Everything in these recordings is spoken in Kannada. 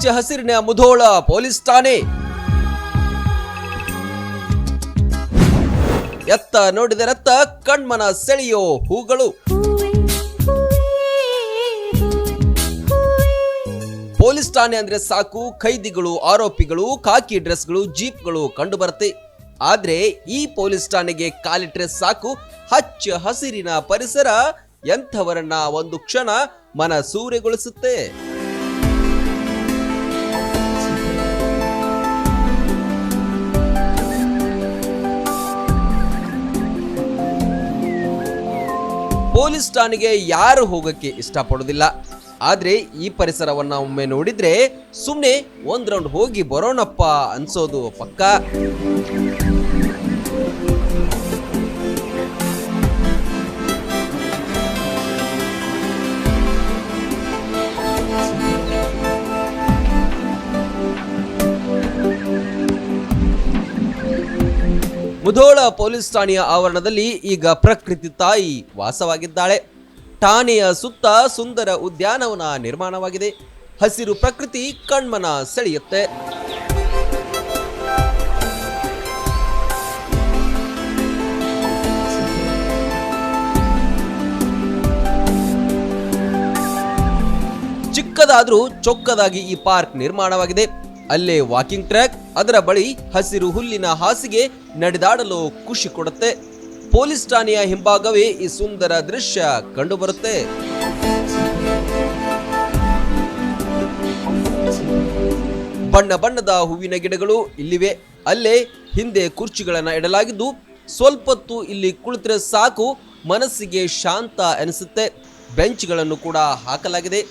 ಹಚ್ಚ ಹಸಿರಿನ ಮುಧೋಳ ಪೊಲೀಸ್ ಠಾಣೆ. ಎತ್ತ ನೋಡಿದರತ್ತ ಕಣ್ಮನ ಸೆಳೆಯೋ ಹೂಗಳು. ಪೊಲೀಸ್ ಠಾಣೆ ಅಂದ್ರೆ ಸಾಕು ಖೈದಿಗಳು, ಆರೋಪಿಗಳು, ಖಾಕಿ ಡ್ರೆಸ್ಗಳು, ಜೀಪ್ಗಳು ಕಂಡು ಬರುತ್ತೆ. ಆದ್ರೆ ಈ ಪೊಲೀಸ್ ಠಾಣೆಗೆ ಕಾಲಿಟ್ರೆ ಸಾಕು ಹಚ್ಚ ಹಸಿರಿನ ಪರಿಸರ ಎಂಥವರನ್ನ ಒಂದು ಕ್ಷಣ ಮನಸೂರೆಗೊಳಿಸುತ್ತೆ. ಪೊಲೀಸ್ ಠಾಣೆಗೆ ಯಾರು ಹೋಗಕ್ಕೆ ಇಷ್ಟಪಡೋದಿಲ್ಲ. ಆದ್ರೆ ಈ ಪರಿಸರವನ್ನ ಒಮ್ಮೆ ನೋಡಿದ್ರೆ ಸುಮ್ನೆ ಒಂದ್ ರೌಂಡ್ ಹೋಗಿ ಬರೋಣಪ್ಪ ಅನ್ಸೋದು ಪಕ್ಕ. ಮುಧೋಳ ಪೊಲೀಸ್ ಠಾಣೆಯ ಆವರಣದಲ್ಲಿ ಈಗ ಪ್ರಕೃತಿ ತಾಯಿ ವಾಸವಾಗಿದ್ದಾಳೆ. ಠಾಣೆಯ ಸುತ್ತ ಸುಂದರ ಉದ್ಯಾನವನ ನಿರ್ಮಾಣವಾಗಿದೆ. ಹಸಿರು ಪ್ರಕೃತಿ ಕಣ್ಮನ ಸೆಳೆಯುತ್ತೆ. ಚಿಕ್ಕದಾದ್ರೂ ಚೊಕ್ಕದಾಗಿ ಈ ಪಾರ್ಕ್ ನಿರ್ಮಾಣವಾಗಿದೆ. ಅಲ್ಲೇ ವಾಕಿಂಗ್ ಟ್ರ್ಯಾಕ್, ಅದರ ಬಳಿ ಹಸಿರು ಹುಲ್ಲಿನ ಹಾಸಿಗೆ, ನಡೆದಾಡಲು ಖುಷಿ ಕೊಡುತ್ತೆ. ಪೊಲೀಸ್ ಠಾಣೆಯ ಹಿಂಭಾಗವೇ ಈ ಸುಂದರ ದೃಶ್ಯ ಕಂಡುಬರುತ್ತೆ. ಬಣ್ಣ ಬಣ್ಣದ ಹೂವಿನ ಗಿಡಗಳು ಇಲ್ಲಿವೆ. ಅಲ್ಲೇ ಹಿಂದೆ ಕುರ್ಚಿಗಳನ್ನ ಇಡಲಾಗಿದ್ದು ಸ್ವಲ್ಪತ್ತು ಇಲ್ಲಿ ಕುಳಿತರೆ ಸಾಕು ಮನಸ್ಸಿಗೆ ಶಾಂತ ಅನಿಸುತ್ತೆ. ಬೆಂಚ್ಗಳನ್ನು ಕೂಡ ಹಾಕಲಾಗಿದೆ.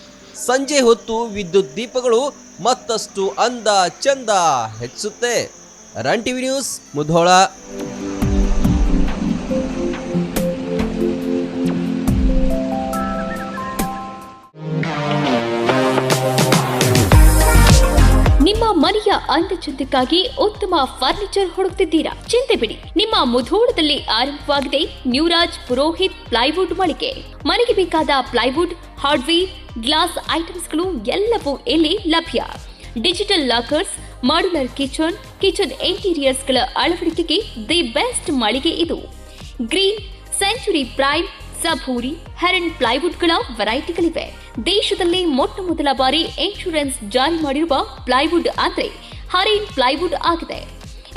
ಸಂಜೆ ಹೊತ್ತು ವಿದ್ಯುತ್ ದೀಪಗಳು ಮತ್ತಷ್ಟು ಅಂದ ಚಂದ ಹೆಚ್ಚುತ್ತೆ. Run TV news Mudhol. ನಿಮ್ಮ ಮನೆಯ ಅಂದಚಂದಕ್ಕಾಗಿ ಉತ್ತಮ ಫರ್ನಿಚರ್ ಹುಡುಕ್ತಿದ್ದೀರಾ? ಚಿಂತೆ ಬಿಡಿ, ನಿಮ್ಮ ಮುಧೋಳದಲ್ಲಿ ಆರಂಭವಾಗಿದೆ ನ್ಯೂರಾಜ್ ಪುರೋಹಿತ್ ಪ್ಲೈವುಡ್ ಮಳಿಗೆ. ಮನೆಗೆ ಬೇಕಾದ ಪ್ಲೈವುಡ್, ಹಾರ್ಡ್ವೇರ್, ಗ್ಲಾಸ್ ಐಟಮ್ಸ್ಗಳು ಎಲ್ಲವೂ ಇಲ್ಲಿ ಲಭ್ಯ. ಡಿಜಿಟಲ್ ಲಾಕರ್ಸ್, ಮಾಡ್ಯುಲರ್ ಕಿಚನ್ ಇಂಟೀರಿಯರ್ಸ್ಗಳ ಅಳವಡಿಕೆಗೆ ದಿ ಬೆಸ್ಟ್ ಮಳಿಗೆ ಇದು. ಗ್ರೀನ್, ಸೆಂಚುರಿ ಪ್ರೈಮ್, ಸಭೂರಿ, ಹೆರನ್ ಪ್ಲೈವುಡ್ಗಳ ವೆರೈಟಿಗಳಿವೆ. ದೇಶದಲ್ಲಿ ಮೊಟ್ಟ ಮೊದಲ ಬಾರಿ ಇನ್ಶೂರೆನ್ಸ್ ಜಾರಿ ಮಾಡಿರುವ ಪ್ಲೈವುಡ್ ಅಂದ್ರೆ ಹರೇನ್ ಪ್ಲೈವುಡ್ ಆಗಿದೆ.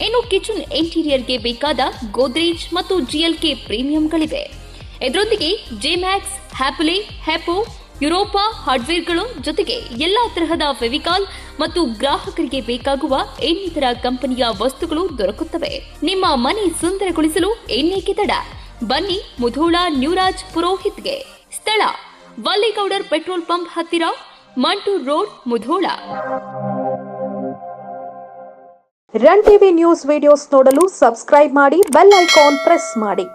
ಇನ್ನು ಕಿಚನ್ ಇಂಟೀರಿಯರ್ಗೆ ಬೇಕಾದ ಗೋದ್ರೇಜ್ ಮತ್ತು ಜಿಎಲ್ಕೆ ಪ್ರೀಮಿಯಂಗಳಿವೆ. ಇದರೊಂದಿಗೆ ಜೆಮ್ಯಾಕ್ಸ್, ಹ್ಯಾಪಲೆ, ಹೆಪೋ, ಯುರೋಪಾ ಹಾರ್ಡ್ವೇರ್ಗಳು ಜೊತೆಗೆ ಎಲ್ಲಾ ತರಹದ ಫೆವಿಕಾಲ್ ಮತ್ತು ಗ್ರಾಹಕರಿಗೆ ಬೇಕಾಗುವ ಇನ್ನಿತರ ಕಂಪನಿಯ ವಸ್ತುಗಳು ದೊರಕುತ್ತವೆ. ನಿಮ್ಮ ಮನೆ ಸುಂದರಗೊಳಿಸಲು ಇನ್ನೇಕೆ ತಡ? ಬನ್ನಿ ಮುಧೋಳ ನ್ಯೂರಾಜ್ ಪುರೋಹಿತ್ಗೆ. ಸ್ಥಳ ವಲ್ಲಿಗೌಡರ್ ಪೆಟ್ರೋಲ್ ಪಂಪ್ ಹತ್ತಿರ, Mantur road, Mudhol. Run TV news videos ನೋಡಲು ಸಬ್ಸ್ಕ್ರೈಬ್ ಮಾಡಿ, ಬೆಲ್ ಐಕಾನ್ ಪ್ರೆಸ್ ಮಾಡಿ.